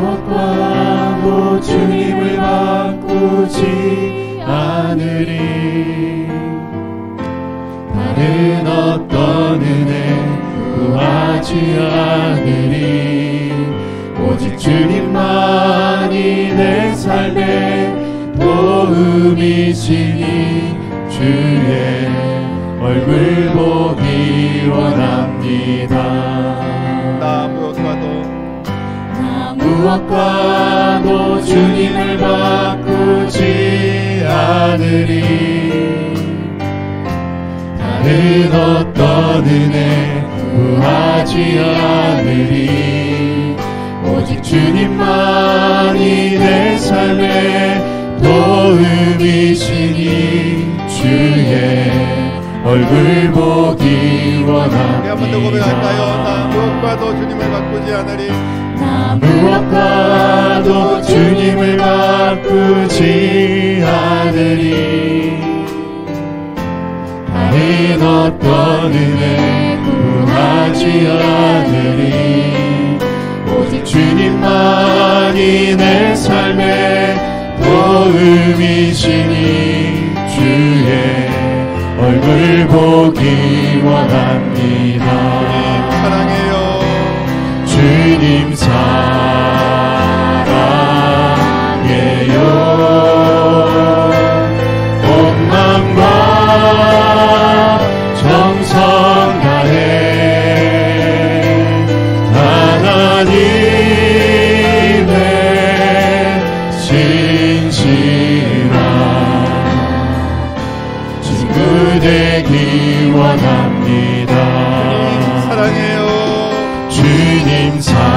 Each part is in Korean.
무엇과도 주님을 바꾸지 않으리. 다른 어떤 은혜 구하지 않으리. 오직 주님만이 내 삶의 도움이시니 주의 얼굴 보기 원합니다. 나 무엇과도 주님을 바꾸지 않으리. 다른 어떤 은혜 구하지 않으리. 오직 주님만이 내 삶의 도움이시니 주의 얼굴 보기 원합니다. 한번 더 고백할까요? 나 무엇과도 주님을 바꾸지 않으리. 나 무엇과도 주님을 바꾸지 않으리. 다른 어떤 은혜 구하지 않으리. 오직 주님만이 내 삶의 도움이시니 주의 얼굴 보기 원합니다. 사랑해요. 주님 사랑해요. 온 마음과 정성 다해 하나님의 진실한 친구 되기 원합니다. 사랑해요. 주님 사랑해요.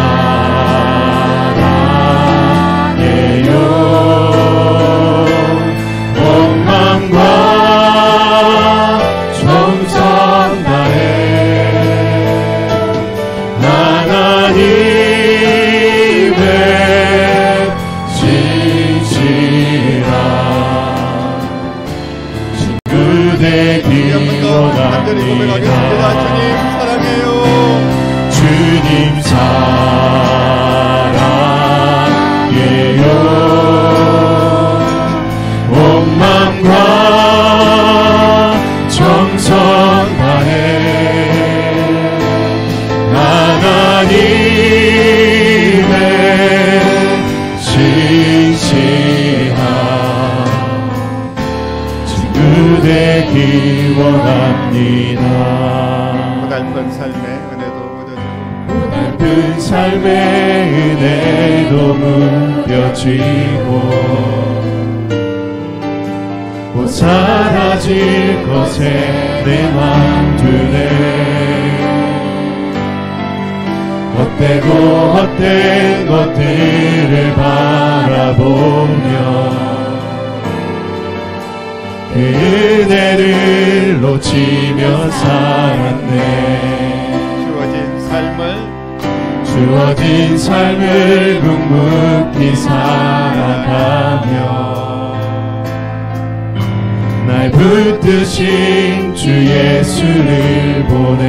온 마음과 정성 다해 하나님의 진실한 친구 되기 원합니다. 주님 사랑해요. 주님 사랑해요. 온 마음과 정성 다해 하나님의 진실한 친구 되기 원합니다. 고달픈 삶의 은혜도 고달픈 삶의 은혜도 무뎌지고 곧 사라질 것에 내 맘 두네. 헛되고 헛된 것들을 바라보며 그 은혜를 놓치며 살았네. 주어진 삶을 묵묵히 살아가며 날 붙드신 주 예수를 보내.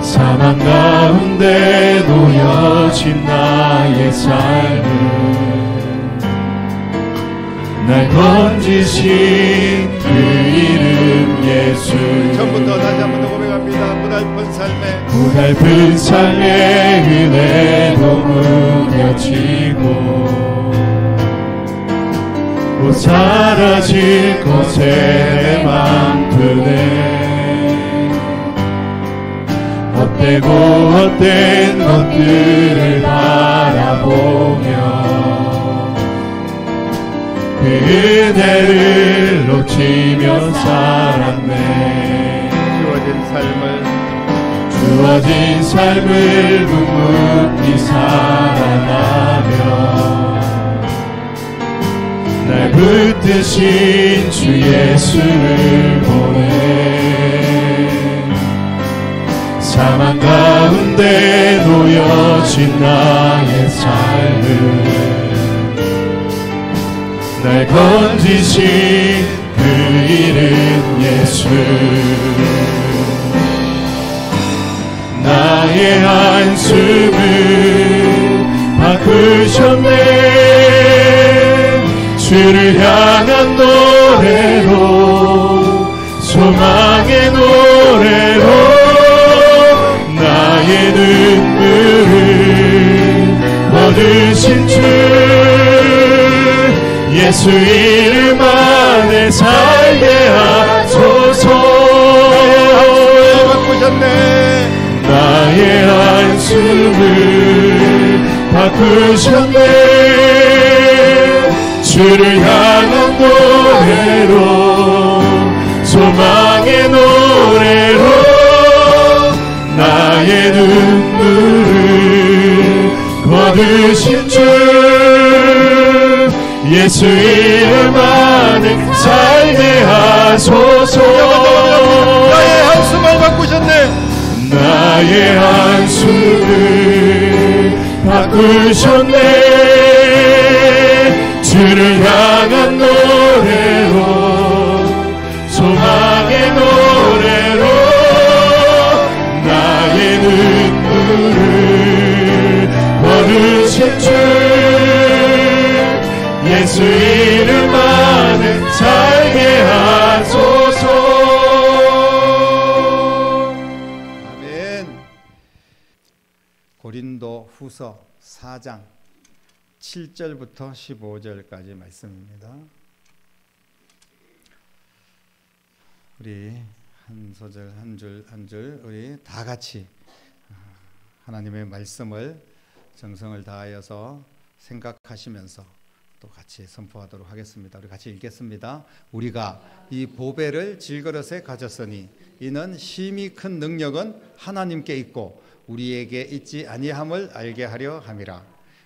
사망 가운데 놓여진 나의 삶을 날 건지신 그 이름 예수. 처음부터 다시 한 번 더 고백합니다. 고달픈 삶의 은혜도 무뎌지고 곧 사라질 것에 내 맘 두네. 헛되고 헛된 것들을 바라보며 그 은혜를 놓치며 살았네. 주어진 삶을 묵묵히 살아가며 날 붙드신 주 예수를 보내. 사망 가운데 놓여진 나의 삶을 날 건지신 그 이름 예수. 나의 한숨을 바꾸셨네. 주를 향한 노래로, 소망의 노래로 나의 눈물을 얻으신 주 예수 이름 안에 살게 하소서. 나의 한숨을 바꾸셨네. 주를 향한 노래로, 소망의 노래로 나의 눈물을 거두신 주 예수 이름 안에 살게 하소서. 나의 한숨을 바꾸셨네. 나의 한숨을 바꾸셨네. 주를 향한 노래로, 소망의 노래로 나의 눈물을 거두신 주 예수 이름 안에 살게 하소서. 아멘. 고린도 후서 4장 7절부터 15절까지 말씀입니다. 우리 한 소절 한 줄 한 줄 우리 다 같이 하나님의 말씀을 정성을 다하여서 생각하시면서 또 같이 선포하도록 하겠습니다. 우리 같이 읽겠습니다. 우리가 이 보배를 질그릇에 가졌으니 이는 심히 큰 능력은 하나님께 있고 우리에게 있지 아니함을 알게 하려 함이라.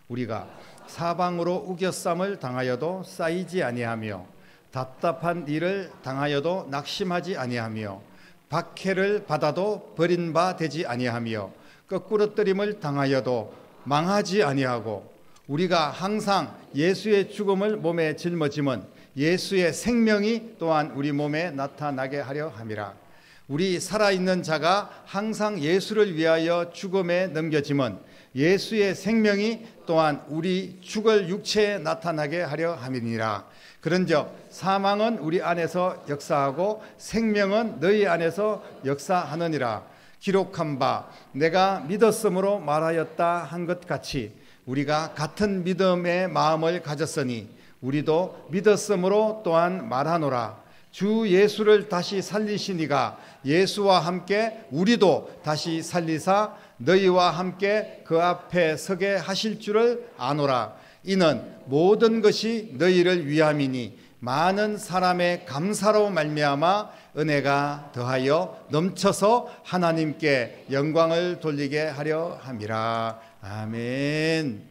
우리가 사방으로 우겨쌈을 당하여도 쌓이지 아니하며 답답한 일을 당하여도 낙심하지 아니하며 박해를 받아도 버린 바 되지 아니하며 거꾸러뜨림을 당하여도 망하지 아니하고 우리가 항상 예수의 죽음을 몸에 짊어짐은 예수의 생명이 또한 우리 몸에 나타나게 하려 함이라. 우리 살아있는 자가 항상 예수를 위하여 죽음에 넘겨짐은 예수의 생명이 또한 우리 죽을 육체에 나타나게 하려 함이니라. 그런즉 사망은 우리 안에서 역사하고 생명은 너희 안에서 역사하느니라. 기록한 바 내가 믿었으므로 말하였다 한 것 같이 우리가 같은 믿음의 마음을 가졌으니 우리도 믿었으므로 또한 말하노라. 주 예수를 다시 살리시니가 예수와 함께 우리도 다시 살리사 너희와 함께 그 앞에 서게 하실 줄을 아노라. 이는 모든 것이 너희를 위함이니 많은 사람의 감사로 말미암아 은혜가 더하여 넘쳐서 하나님께 영광을 돌리게 하려 함이라. 아멘.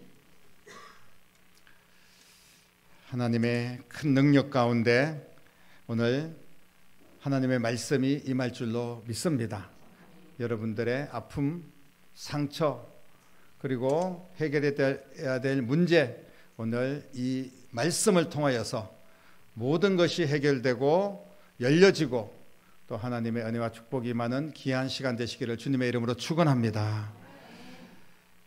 하나님의 큰 능력 가운데 오늘 하나님의 말씀이 임할 줄로 믿습니다. 여러분들의 아픔, 상처, 그리고 해결해야 될 문제, 오늘 이 말씀을 통하여서 모든 것이 해결되고 열려지고 또 하나님의 은혜와 축복이 임하는 귀한 시간 되시기를 주님의 이름으로 축원합니다.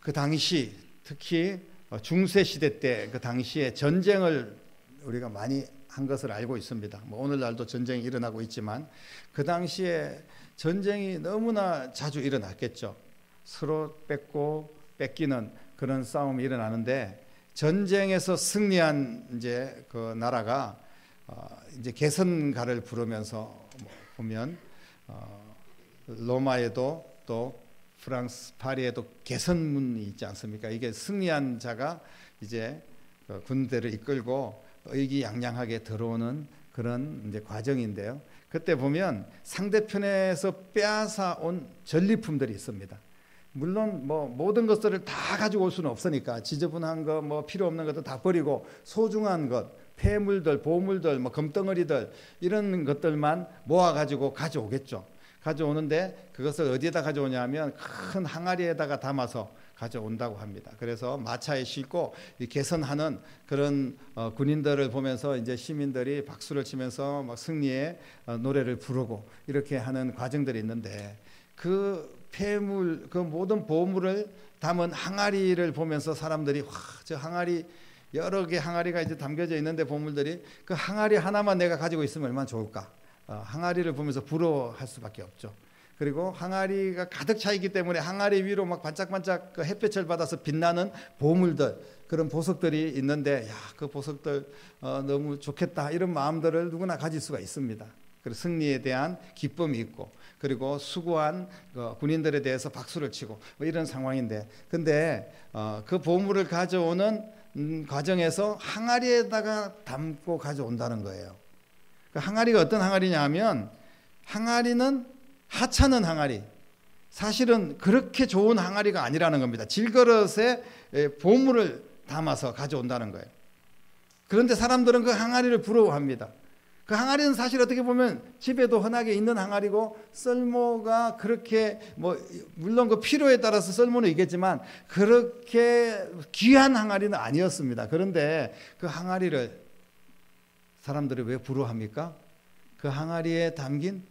그 당시 특히 중세시대 때 그 당시에 전쟁을 우리가 많이 한 것을 알고 있습니다. 오늘날도 전쟁이 일어나고 있지만 그 당시에 전쟁이 너무나 자주 일어났겠죠. 서로 뺏고 뺏기는 그런 싸움이 일어나는데 전쟁에서 승리한 이제 그 나라가 이제 개선가를 부르면서 보면 로마에도 또 프랑스 파리에도 개선문이 있지 않습니까? 이게 승리한 자가 이제 군대를 이끌고 의기양양하게 들어오는 그런 이제 과정인데요. 그때 보면 상대편에서 빼앗아 온 전리품들이 있습니다. 물론 모든 것들을 다 가지고 올 수는 없으니까 지저분한 거 필요 없는 것도 다 버리고 소중한 것, 폐물들, 보물들, 금덩어리들 이런 것들만 모아가지고 가져오겠죠. 가져오는데 그것을 어디에다 가져오냐면 큰 항아리에다가 담아서 가져온다고 합니다. 그래서 마차에 싣고 개선하는 그런 군인들을 보면서 이제 시민들이 박수를 치면서 막 승리의 노래를 부르고 이렇게 하는 과정들이 있는데 그 폐물, 그 모든 보물을 담은 항아리를 보면서 사람들이 와, 저 항아리 여러 개 항아리가 이제 담겨져 있는데 보물들이 그 항아리 하나만 내가 가지고 있으면 얼마나 좋을까. 항아리를 보면서 부러워할 수밖에 없죠. 그리고 항아리가 가득 차 있기 때문에 항아리 위로 막 반짝반짝 그 햇볕을 받아서 빛나는 보물들, 그런 보석들이 있는데, 야, 그 보석들 너무 좋겠다, 이런 마음들을 누구나 가질 수가 있습니다. 그리고 승리에 대한 기쁨이 있고, 그리고 수고한 군인들에 대해서 박수를 치고, 뭐 이런 상황인데, 근데 그 보물을 가져오는 과정에서 항아리에다가 담고 가져온다는 거예요. 그 항아리가 어떤 항아리냐 하면, 항아리는 하찮은 항아리, 사실은 그렇게 좋은 항아리가 아니라는 겁니다. 질그릇에 보물을 담아서 가져온다는 거예요. 그런데 사람들은 그 항아리를 부러워합니다. 그 항아리는 사실 어떻게 보면 집에도 흔하게 있는 항아리고, 썰모가 그렇게 뭐 물론 그 필요에 따라서 썰모는 있겠지만 그렇게 귀한 항아리는 아니었습니다. 그런데 그 항아리를 사람들이 왜 부러워합니까? 그 항아리에 담긴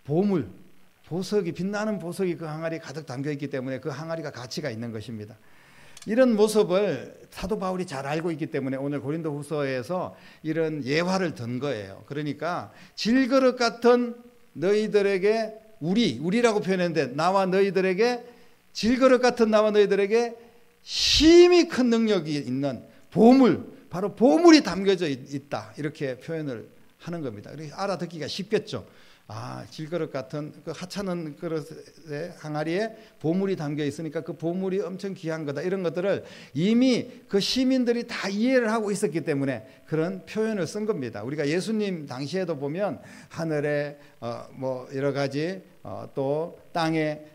보물, 보석이, 빛나는 보석이 그 항아리에 가득 담겨 있기 때문에 그 항아리가 가치가 있는 것입니다. 이런 모습을 사도 바울이 잘 알고 있기 때문에 오늘 고린도후서에서 이런 예화를 든 거예요. 그러니까 질그릇 같은 너희들에게, 우리라고 표현했는데, 나와 너희들에게, 질그릇 같은 나와 너희들에게 힘이 큰 능력이 있는 보물, 바로 보물이 담겨져 있다, 이렇게 표현을 하는 겁니다. 알아듣기가 쉽겠죠. 질그릇 같은 그 하찮은 그릇에, 항아리에 보물이 담겨 있으니까 그 보물이 엄청 귀한 거다, 이런 것들을 이미 그 시민들이 다 이해를 하고 있었기 때문에 그런 표현을 쓴 겁니다. 우리가 예수님 당시에도 보면 하늘에 뭐 여러 가지 또 땅의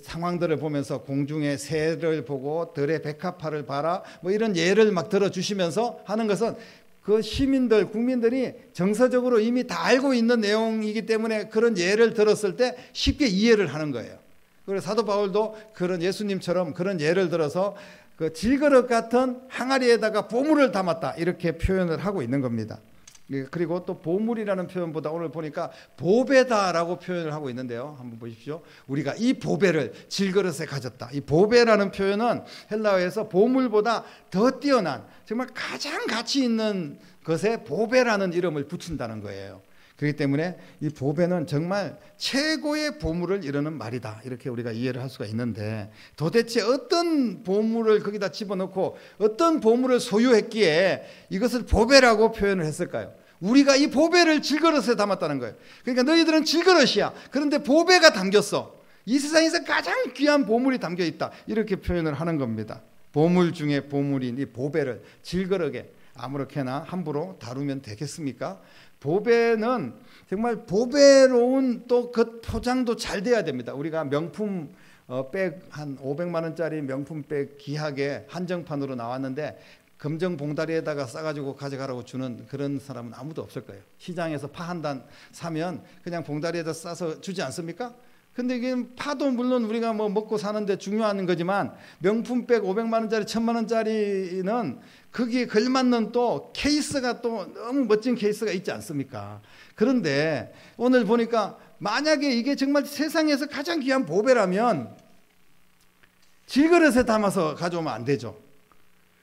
상황들을 보면서 공중의 새를 보고 들의 백합화를 봐라, 뭐 이런 예를 막 들어주시면서 하는 것은 그 시민들, 국민들이 정서적으로 이미 다 알고 있는 내용이기 때문에 그런 예를 들었을 때 쉽게 이해를 하는 거예요. 그래서 사도 바울도 그런 예수님처럼 그런 예를 들어서 그 질그릇 같은 항아리에다가 보물을 담았다, 이렇게 표현을 하고 있는 겁니다. 그리고 또 보물이라는 표현보다 오늘 보니까 보배다라고 표현을 하고 있는데요. 한번 보십시오. 우리가 이 보배를 질그릇에 가졌다. 이 보배라는 표현은 헬라어에서 보물보다 더 뛰어난, 정말 가장 가치 있는 것에 보배라는 이름을 붙인다는 거예요. 그렇기 때문에 이 보배는 정말 최고의 보물을 이루는 말이다, 이렇게 우리가 이해를 할 수가 있는데, 도대체 어떤 보물을 거기다 집어넣고 어떤 보물을 소유했기에 이것을 보배라고 표현을 했을까요? 우리가 이 보배를 질그릇에 담았다는 거예요. 그러니까 너희들은 질그릇이야, 그런데 보배가 담겼어, 이 세상에서 가장 귀한 보물이 담겨 있다, 이렇게 표현을 하는 겁니다. 보물 중에 보물인 이 보배를 질그릇에 아무렇게나 함부로 다루면 되겠습니까? 보배는 정말 보배로운, 또 그 포장도 잘 돼야 됩니다. 우리가 명품 백 한 500만 원짜리 명품 백 귀하게 한정판으로 나왔는데 검정 봉다리에다가 싸가지고 가져가라고 주는 그런 사람은 아무도 없을 거예요. 시장에서 파 한 단 사면 그냥 봉다리에다 싸서 주지 않습니까? 근데 이게 파도 물론 우리가 뭐 먹고 사는데 중요한 거지만, 명품백 500만 원짜리 1000만 원짜리는 거기에 걸맞는 또 케이스가 또 너무 멋진 케이스가 있지 않습니까? 그런데 오늘 보니까 만약에 이게 정말 세상에서 가장 귀한 보배라면 질그릇에 담아서 가져오면 안 되죠.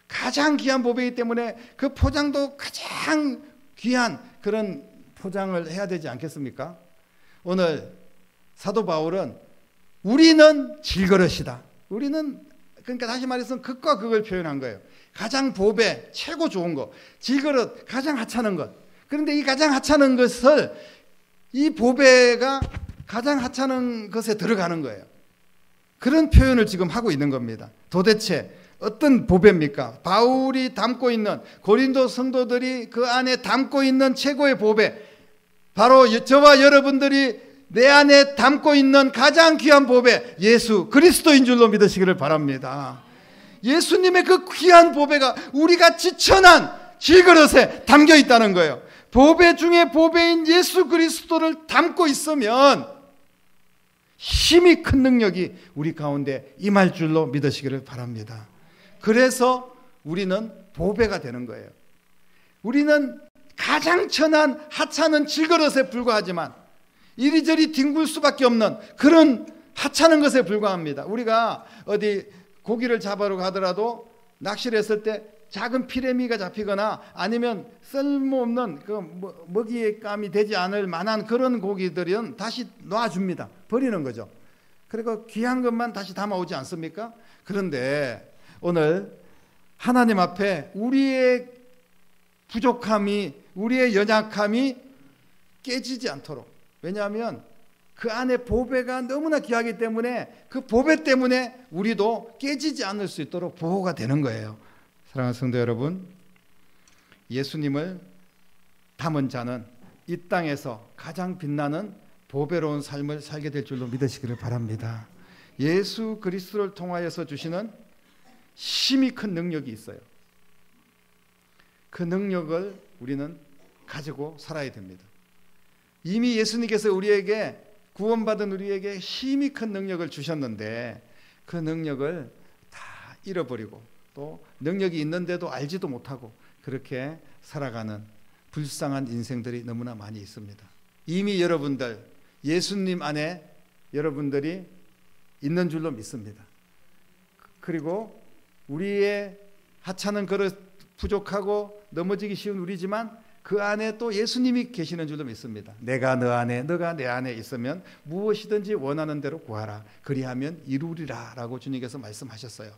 가장 귀한 보배이기 때문에 그 포장도 가장 귀한 그런 포장을 해야 되지 않겠습니까? 오늘 사도 바울은 우리는 질그릇이다, 우리는, 그러니까 다시 말해서 극과 극을 표현한 거예요. 가장 보배, 최고 좋은 것, 질그릇, 가장 하찮은 것. 그런데 이 가장 하찮은 것을, 이 보배가 가장 하찮은 것에 들어가는 거예요. 그런 표현을 지금 하고 있는 겁니다. 도대체 어떤 보배입니까? 바울이 담고 있는, 고린도 성도들이 그 안에 담고 있는 최고의 보배, 바로 저와 여러분들이 내 안에 담고 있는 가장 귀한 보배, 예수 그리스도인 줄로 믿으시기를 바랍니다. 예수님의 그 귀한 보배가 우리가 지천한 질그릇에 담겨 있다는 거예요. 보배 중에 보배인 예수 그리스도를 담고 있으면 힘이 큰 능력이 우리 가운데 임할 줄로 믿으시기를 바랍니다. 그래서 우리는 보배가 되는 거예요. 우리는 가장 천한 하찮은 질그릇에 불과하지만 이리저리 뒹굴 수밖에 없는 그런 하찮은 것에 불과합니다. 우리가 어디 고기를 잡으러 가더라도 낚시를 했을 때 작은 피레미가 잡히거나 아니면 쓸모없는 먹이의 감이 되지 않을 만한 그런 고기들은 다시 놔줍니다. 버리는 거죠. 그리고 귀한 것만 다시 담아오지 않습니까? 그런데 오늘 하나님 앞에 우리의 부족함이, 우리의 연약함이 깨지지 않도록, 왜냐하면 그 안에 보배가 너무나 귀하기 때문에 그 보배 때문에 우리도 깨지지 않을 수 있도록 보호가 되는 거예요. 사랑하는 성도 여러분, 예수님을 담은 자는 이 땅에서 가장 빛나는 보배로운 삶을 살게 될 줄로 믿으시기를 바랍니다. 예수 그리스도를 통하여서 주시는 힘이 큰 능력이 있어요. 그 능력을 우리는 가지고 살아야 됩니다. 이미 예수님께서 우리에게, 구원받은 우리에게 힘이 큰 능력을 주셨는데 그 능력을 다 잃어버리고 또 능력이 있는데도 알지도 못하고 그렇게 살아가는 불쌍한 인생들이 너무나 많이 있습니다. 이미 여러분들 예수님 안에 여러분들이 있는 줄로 믿습니다. 그리고 우리의 하찮은 그릇, 부족하고 넘어지기 쉬운 우리지만 그 안에 또 예수님이 계시는 줄로 믿습니다. 내가 너 안에, 너가 내 안에 있으면 무엇이든지 원하는 대로 구하라. 그리하면 이루리라 라고 주님께서 말씀하셨어요.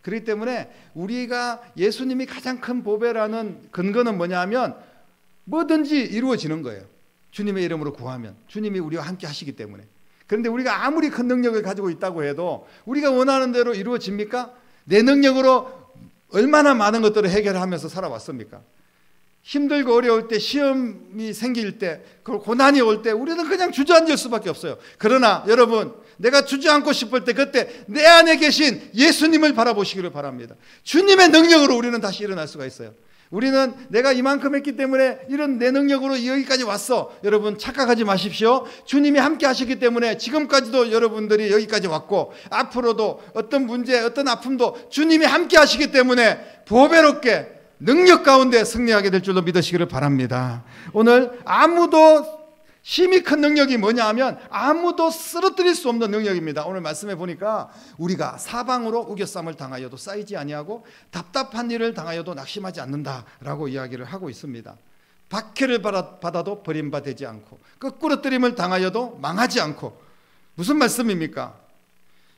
그렇기 때문에 우리가 예수님이 가장 큰 보배라는 근거는 뭐냐 하면 뭐든지 이루어지는 거예요. 주님의 이름으로 구하면 주님이 우리와 함께 하시기 때문에. 그런데 우리가 아무리 큰 능력을 가지고 있다고 해도 우리가 원하는 대로 이루어집니까? 내 능력으로 얼마나 많은 것들을 해결하면서 살아왔습니까? 힘들고 어려울 때, 시험이 생길 때, 고난이 올 때 우리는 그냥 주저앉을 수밖에 없어요. 그러나 여러분, 내가 주저앉고 싶을 때 그때 내 안에 계신 예수님을 바라보시기를 바랍니다. 주님의 능력으로 우리는 다시 일어날 수가 있어요. 우리는 내가 이만큼 했기 때문에 이런 내 능력으로 여기까지 왔어. 여러분 착각하지 마십시오. 주님이 함께 하시기 때문에 지금까지도 여러분들이 여기까지 왔고 앞으로도 어떤 문제, 어떤 아픔도 주님이 함께 하시기 때문에 보배롭게 능력 가운데 승리하게 될 줄로 믿으시기를 바랍니다. 오늘 아무도 힘이 큰 능력이 뭐냐 하면 아무도 쓰러뜨릴 수 없는 능력입니다. 오늘 말씀해 보니까 우리가 사방으로 우겨쌈을 당하여도 쌓이지 아니하고 답답한 일을 당하여도 낙심하지 않는다라고 이야기를 하고 있습니다. 박해를 받아도 버림받지 않고 거꾸러뜨림을 당하여도 망하지 않고. 무슨 말씀입니까?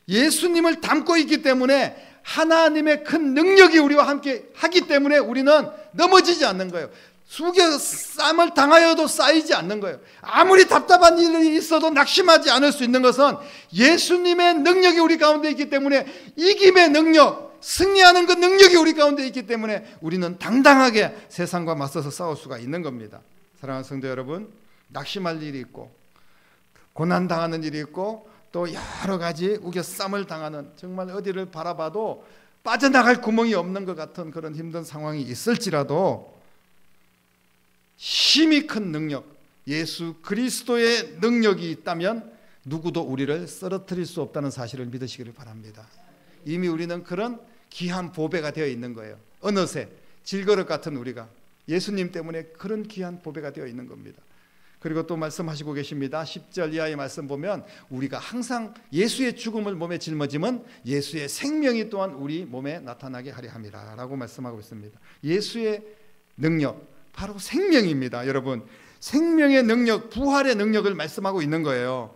예수님을 담고 있기 때문에 하나님의 큰 능력이 우리와 함께 하기 때문에 우리는 넘어지지 않는 거예요. 쌈을 당하여도 쌓이지 않는 거예요. 아무리 답답한 일이 있어도 낙심하지 않을 수 있는 것은 예수님의 능력이 우리 가운데 있기 때문에, 이김의 능력, 승리하는 그 능력이 우리 가운데 있기 때문에 우리는 당당하게 세상과 맞서서 싸울 수가 있는 겁니다. 사랑하는 성도 여러분, 낙심할 일이 있고 고난당하는 일이 있고 또 여러 가지 우겨쌈을 당하는, 정말 어디를 바라봐도 빠져나갈 구멍이 없는 것 같은 그런 힘든 상황이 있을지라도 힘이 큰 능력, 예수 그리스도의 능력이 있다면 누구도 우리를 쓰러뜨릴 수 없다는 사실을 믿으시기를 바랍니다. 이미 우리는 그런 귀한 보배가 되어 있는 거예요. 어느새 질그릇 같은 우리가 예수님 때문에 그런 귀한 보배가 되어 있는 겁니다. 그리고 또 말씀하시고 계십니다. 10절 이하의 말씀 보면 우리가 항상 예수의 죽음을 몸에 짊어지면 예수의 생명이 또한 우리 몸에 나타나게 하려 함이라 라고 말씀하고 있습니다. 예수의 능력, 바로 생명입니다. 여러분, 생명의 능력, 부활의 능력을 말씀하고 있는 거예요.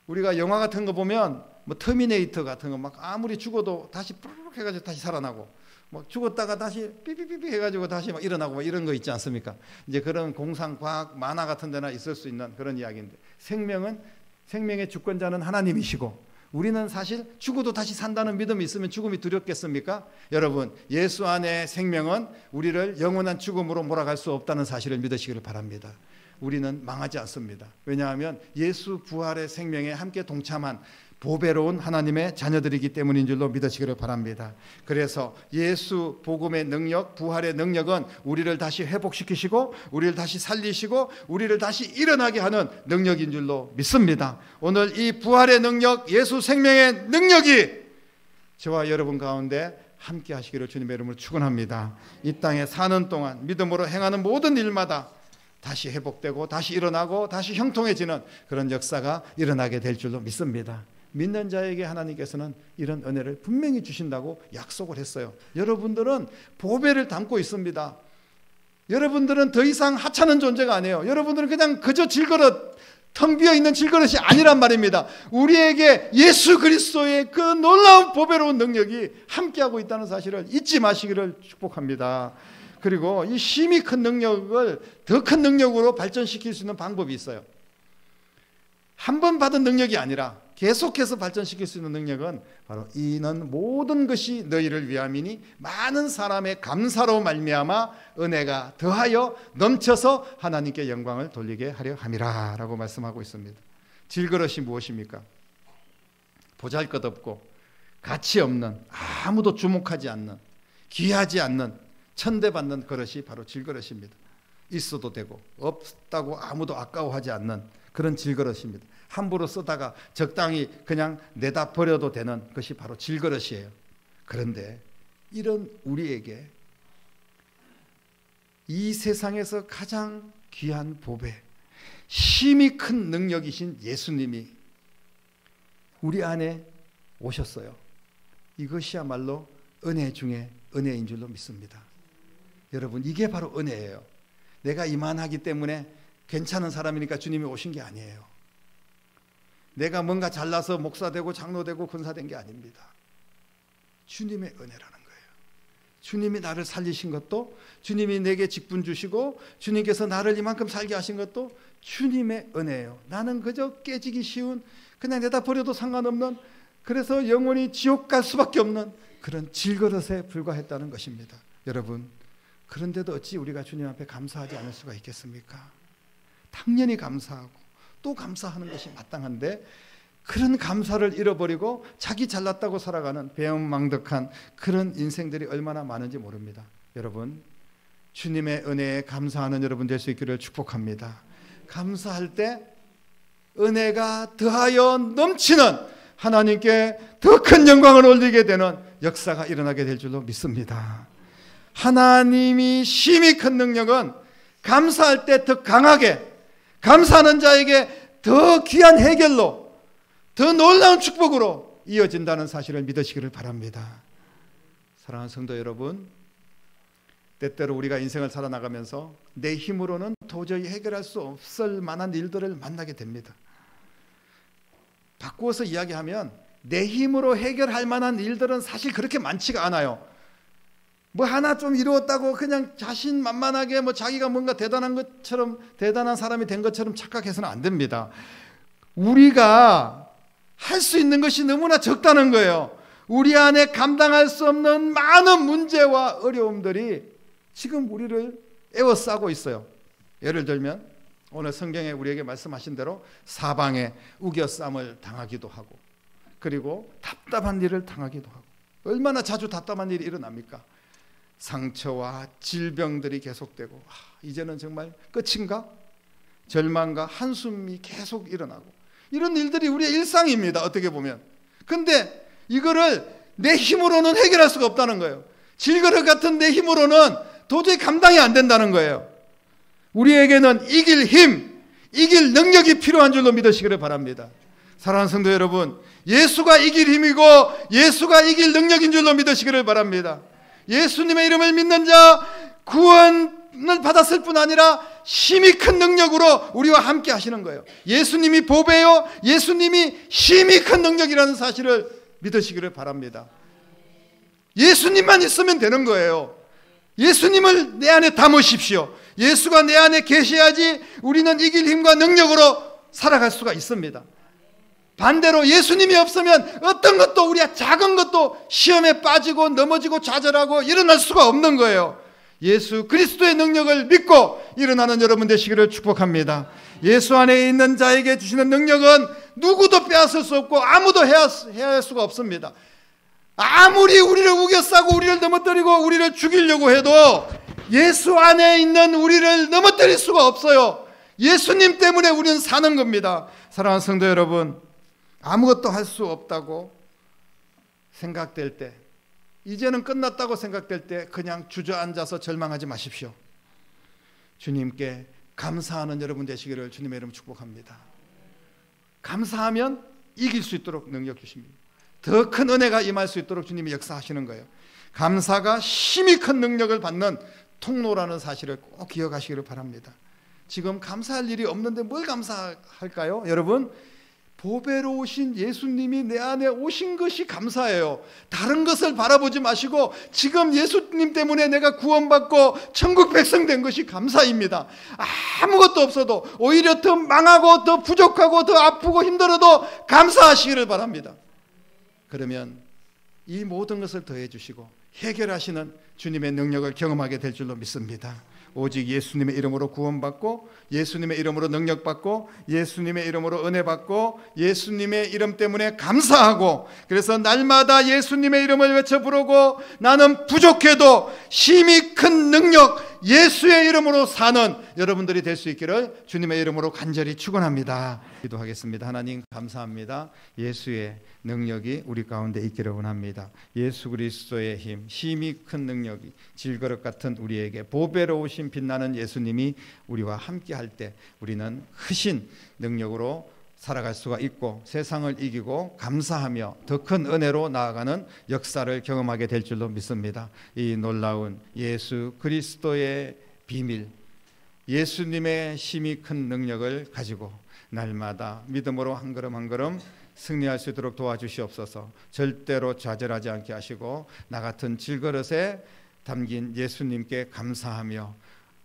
우리가 영화 같은 거 보면 뭐 터미네이터 같은 거 막 아무리 죽어도 다시 푸르륵 해가지고 다시 살아나고, 뭐 죽었다가 다시 삐삐삐삐 해가지고 다시 막 일어나고 뭐 이런 거 있지 않습니까? 이제 그런 공상 과학 만화 같은 데나 있을 수 있는 그런 이야기인데, 생명의 주권자는 하나님이시고 우리는 사실 죽어도 다시 산다는 믿음이 있으면 죽음이 두렵겠습니까? 여러분, 예수 안에 생명은 우리를 영원한 죽음으로 몰아갈 수 없다는 사실을 믿으시기를 바랍니다. 우리는 망하지 않습니다. 왜냐하면 예수 부활의 생명에 함께 동참한 보배로운 하나님의 자녀들이기 때문인 줄로 믿으시기를 바랍니다. 그래서 예수 복음의 능력, 부활의 능력은 우리를 다시 회복시키시고 우리를 다시 살리시고 우리를 다시 일어나게 하는 능력인 줄로 믿습니다. 오늘 이 부활의 능력, 예수 생명의 능력이 저와 여러분 가운데 함께 하시기를 주님의 이름으로 축원합니다. 이 땅에 사는 동안 믿음으로 행하는 모든 일마다 다시 회복되고 다시 일어나고 다시 형통해지는 그런 역사가 일어나게 될 줄로 믿습니다. 믿는 자에게 하나님께서는 이런 은혜를 분명히 주신다고 약속을 했어요. 여러분들은 보배를 담고 있습니다. 여러분들은 더 이상 하찮은 존재가 아니에요. 여러분들은 그냥 그저 질그릇, 텅 비어있는 질그릇이 아니란 말입니다. 우리에게 예수 그리스도의 그 놀라운 보배로운 능력이 함께하고 있다는 사실을 잊지 마시기를 축복합니다. 그리고 이 힘이 큰 능력을 더 큰 능력으로 발전시킬 수 있는 방법이 있어요. 한 번 받은 능력이 아니라 계속해서 발전시킬 수 있는 능력은 바로 이는 모든 것이 너희를 위함이니 많은 사람의 감사로 말미암아 은혜가 더하여 넘쳐서 하나님께 영광을 돌리게 하려 함이라 라고 말씀하고 있습니다. 질그릇이 무엇입니까? 보잘것없고 가치 없는, 아무도 주목하지 않는, 귀하지 않는, 천대받는 그릇이 바로 질그릇입니다. 있어도 되고 없다고 아무도 아까워하지 않는 그런 질그릇입니다. 함부로 쓰다가 적당히 그냥 내다 버려도 되는 것이 바로 질그릇이에요. 그런데 이런 우리에게 이 세상에서 가장 귀한 보배, 힘이 큰 능력이신 예수님이 우리 안에 오셨어요. 이것이야말로 은혜 중에 은혜인 줄로 믿습니다. 여러분, 이게 바로 은혜예요. 내가 이만하기 때문에 괜찮은 사람이니까 주님이 오신 게 아니에요. 내가 뭔가 잘나서 목사되고 장로되고 권사된 게 아닙니다. 주님의 은혜라는 거예요. 주님이 나를 살리신 것도, 주님이 내게 직분 주시고 주님께서 나를 이만큼 살게 하신 것도 주님의 은혜예요. 나는 그저 깨지기 쉬운, 그냥 내다 버려도 상관없는, 그래서 영원히 지옥 갈 수밖에 없는 그런 질그릇에 불과했다는 것입니다. 여러분, 그런데도 어찌 우리가 주님 앞에 감사하지 않을 수가 있겠습니까? 당연히 감사하고 또 감사하는 것이 마땅한데, 그런 감사를 잃어버리고 자기 잘났다고 살아가는 배은망덕한 그런 인생들이 얼마나 많은지 모릅니다. 여러분, 주님의 은혜에 감사하는 여러분 될 수 있기를 축복합니다. 감사할 때 은혜가 더하여 넘치는 하나님께 더 큰 영광을 올리게 되는 역사가 일어나게 될 줄로 믿습니다. 하나님이 힘이 큰 능력은 감사할 때 더 강하게, 감사하는 자에게 더 귀한 해결로, 더 놀라운 축복으로 이어진다는 사실을 믿으시기를 바랍니다. 사랑하는 성도 여러분, 때때로 우리가 인생을 살아나가면서 내 힘으로는 도저히 해결할 수 없을 만한 일들을 만나게 됩니다. 바꾸어서 이야기하면 내 힘으로 해결할 만한 일들은 사실 그렇게 많지가 않아요. 뭐 하나 좀 이루었다고 그냥 자신만만하게 뭐 자기가 뭔가 대단한 것처럼, 대단한 사람이 된 것처럼 착각해서는 안 됩니다. 우리가 할 수 있는 것이 너무나 적다는 거예요. 우리 안에 감당할 수 없는 많은 문제와 어려움들이 지금 우리를 에워싸고 있어요. 예를 들면 오늘 성경에 우리에게 말씀하신 대로 사방에 우겨쌈을 당하기도 하고, 그리고 답답한 일을 당하기도 하고. 얼마나 자주 답답한 일이 일어납니까? 상처와 질병들이 계속되고, 이제는 정말 끝인가? 절망과 한숨이 계속 일어나고, 이런 일들이 우리의 일상입니다, 어떻게 보면. 근데 이거를 내 힘으로는 해결할 수가 없다는 거예요. 질그릇 같은 내 힘으로는 도저히 감당이 안 된다는 거예요. 우리에게는 이길 힘, 이길 능력이 필요한 줄로 믿으시기를 바랍니다. 사랑하는 성도 여러분, 예수가 이길 힘이고 예수가 이길 능력인 줄로 믿으시기를 바랍니다. 예수님의 이름을 믿는 자 구원을 받았을 뿐 아니라 힘이 큰 능력으로 우리와 함께 하시는 거예요. 예수님이 보배요, 예수님이 힘이 큰 능력이라는 사실을 믿으시기를 바랍니다. 예수님만 있으면 되는 거예요. 예수님을 내 안에 담으십시오. 예수가 내 안에 계셔야지 우리는 이길 힘과 능력으로 살아갈 수가 있습니다. 반대로 예수님이 없으면 어떤 것도, 우리가 작은 것도 시험에 빠지고 넘어지고 좌절하고 일어날 수가 없는 거예요. 예수 그리스도의 능력을 믿고 일어나는 여러분 되시기를 축복합니다. 예수 안에 있는 자에게 주시는 능력은 누구도 빼앗을 수 없고 아무도 해할 수가 없습니다. 아무리 우리를 우겨싸고 우리를 넘어뜨리고 우리를 죽이려고 해도 예수 안에 있는 우리를 넘어뜨릴 수가 없어요. 예수님 때문에 우리는 사는 겁니다. 사랑하는 성도 여러분, 아무것도 할 수 없다고 생각될 때, 이제는 끝났다고 생각될 때 그냥 주저앉아서 절망하지 마십시오. 주님께 감사하는 여러분 되시기를 주님의 이름으로 축복합니다. 감사하면 이길 수 있도록 능력 주십니다. 더 큰 은혜가 임할 수 있도록 주님이 역사하시는 거예요. 감사가 힘이 큰 능력을 받는 통로라는 사실을 꼭 기억하시기를 바랍니다. 지금 감사할 일이 없는데 뭘 감사할까요? 여러분, 보배로우신 예수님이 내 안에 오신 것이 감사해요. 다른 것을 바라보지 마시고 지금 예수님 때문에 내가 구원받고 천국 백성 된 것이 감사입니다. 아무것도 없어도 오히려 더 망하고 더 부족하고 더 아프고 힘들어도 감사하시기를 바랍니다. 그러면 이 모든 것을 더해 주시고 해결하시는 주님의 능력을 경험하게 될 줄로 믿습니다. 오직 예수님의 이름으로 구원받고 예수님의 이름으로 능력받고 예수님의 이름으로 은혜받고 예수님의 이름 때문에 감사하고, 그래서 날마다 예수님의 이름을 외쳐 부르고 나는 부족해도 힘이 큰 능력 예수의 이름으로 사는 여러분들이 될 수 있기를 주님의 이름으로 간절히 축원합니다. 기도하겠습니다. 하나님 감사합니다. 예수의 능력이 우리 가운데 있기를 원합니다. 예수 그리스도의 힘이 큰 능력이 질그릇 같은 우리에게 보배로우신 빛나는 예수님이 우리와 함께 할 때 우리는 크신 능력으로 살아갈 수가 있고 세상을 이기고 감사하며 더 큰 은혜로 나아가는 역사를 경험하게 될 줄로 믿습니다. 이 놀라운 예수 그리스도의 비밀, 예수님의 힘이 큰 능력을 가지고 날마다 믿음으로 한 걸음 한 걸음 승리할 수 있도록 도와주시옵소서. 절대로 좌절하지 않게 하시고 나 같은 질그릇에 담긴 예수님께 감사하며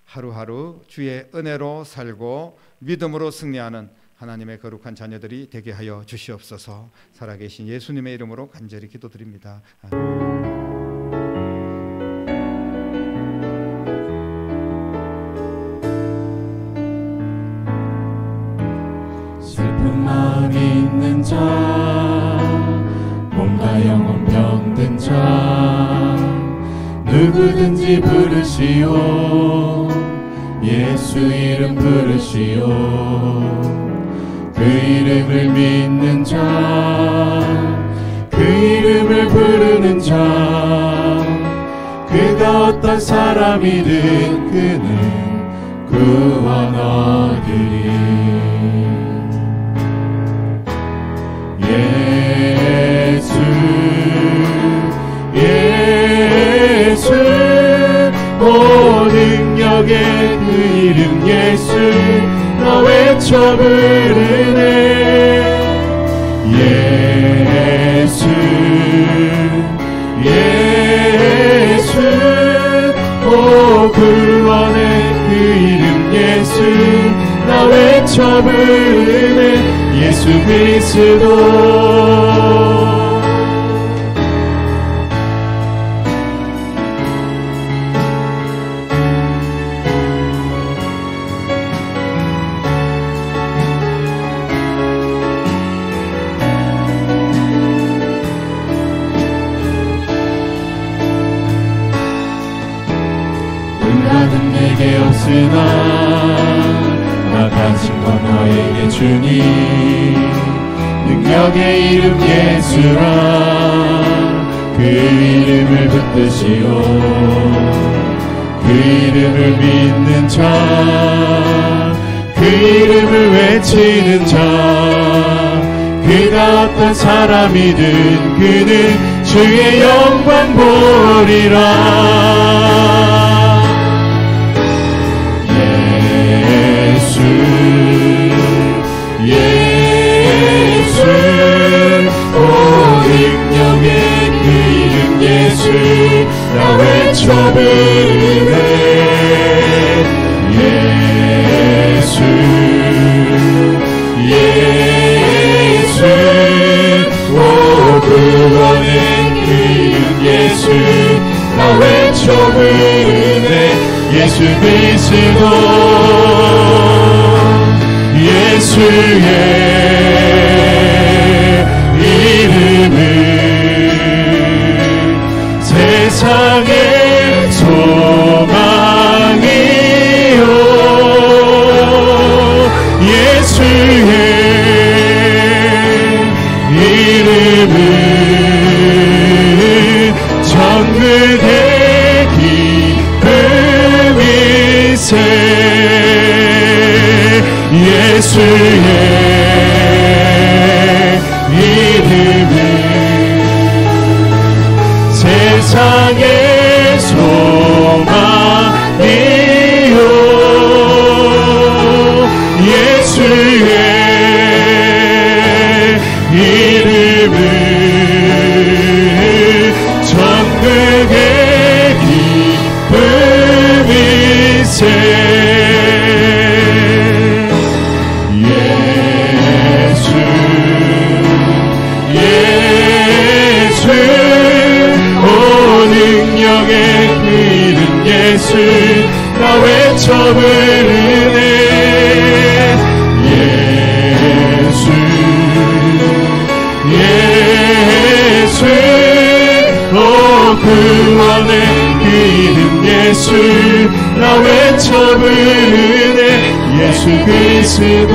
하루하루 주의 은혜로 살고 믿음으로 승리하는 하나님의 거룩한 자녀들이 되게 하여 주시옵소서. 살아계신 예수님의 이름으로 간절히 기도드립니다. 슬픔만 있는 자, 몸과 영혼 병든 자, 누구든지 부르시오. 예수 이름 부르시오. 그 이름을 믿는 자, 그 이름을 부르는 자, 그가 어떤 사람이든 그는 구원 얻으리. 예수 예수 오 능력의 그 이름 예수 나 외쳐 부르네. 예수 예수 오 구원의 그 이름 예수 나 외쳐 부르네. 예수 그리스도 내게 없으나 나 당신 너에게 주니 능력의 이름 예수라. 그 이름을 붙드시오. 그 이름을 믿는 자, 그 이름을 외치는 자, 그가 어떤 사람이든 그는 주의 영광 보리라. 예수 오 능력의 그 이름 예수 나 외쳐 부르네. 예수 예수 오 구원의 그 이름 예수 나 외쳐 부르네. 예수 그리스도 예수의 이름은 세상의 소망이요. 예수의 이름은 천국의 기쁨이세. 예수의 이름은 세상의 소망이요 예수의 이름은 천국의 기쁨이세 예수 나 외쳐 부르네 예수 예수 오 구원의 그 이름 예수 나 외쳐 부르네 예수 그리스도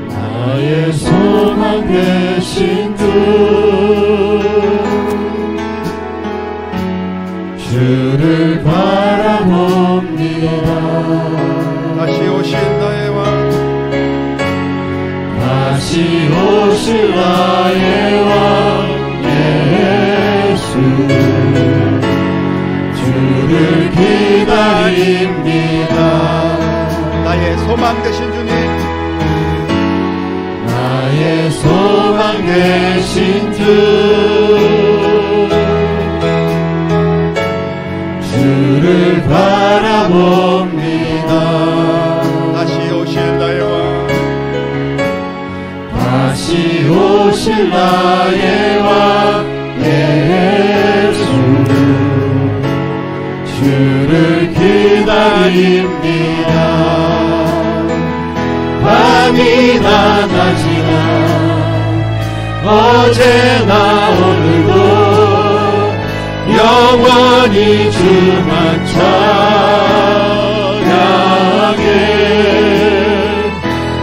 나의 소망 되신 주를 바라봅니다 다시 오실 나의 왕 다시 오실 나의 왕 예수 주를 기다립니다 나의 소망 되신 주님 나의 소망 되신 주 주를 바라봅니다 다시 오실 나의 왕 다시 오실 나의 왕 예수 주를 기다립니다 밤이나 낮이나 어제나 오늘도 영원히 주만 찬양해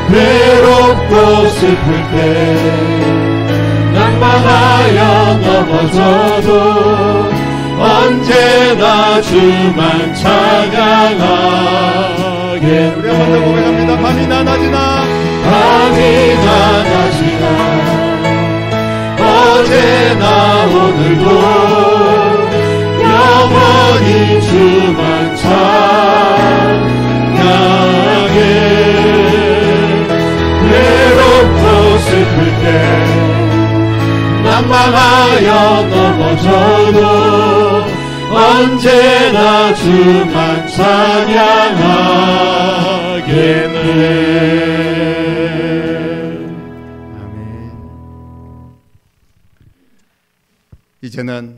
외롭고 슬플 때 낙망하여 넘어져도 언제나 주만 찬양하게 우리 한번 더 고백합니다 밤이나 낮이나 밤이나 낮이나 어제나 오늘도 영원히 주만 찬양해 외롭고 슬플 때 낙망하여 넘어져도 언제나 주만 찬양하겠네 아멘. 이제는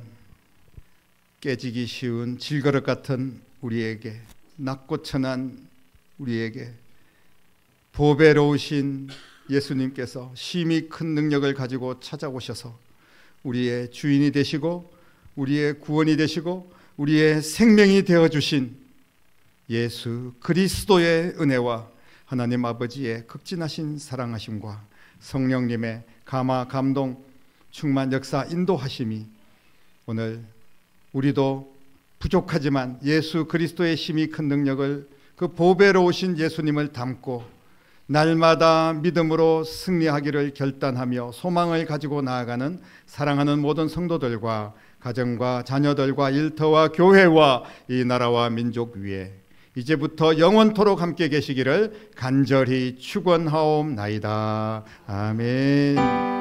깨지기 쉬운 질그릇 같은 우리에게 낮고 천한 우리에게 보배로우신 예수님께서 심히 큰 능력을 가지고 찾아오셔서 우리의 주인이 되시고 우리의 구원이 되시고 우리의 생명이 되어주신 예수 그리스도의 은혜와 하나님 아버지의 극진하신 사랑하심과 성령님의 감화 감동 충만 역사 인도하심이 오늘 우리도 부족하지만 예수 그리스도의 심히 큰 능력을 그 보배로우신 예수님을 담고 날마다 믿음으로 승리하기를 결단하며 소망을 가지고 나아가는 사랑하는 모든 성도들과 가정과 자녀들과 일터와 교회와 이 나라와 민족 위에 이제부터 영원토록 함께 계시기를 간절히 축원하옵나이다. 아멘.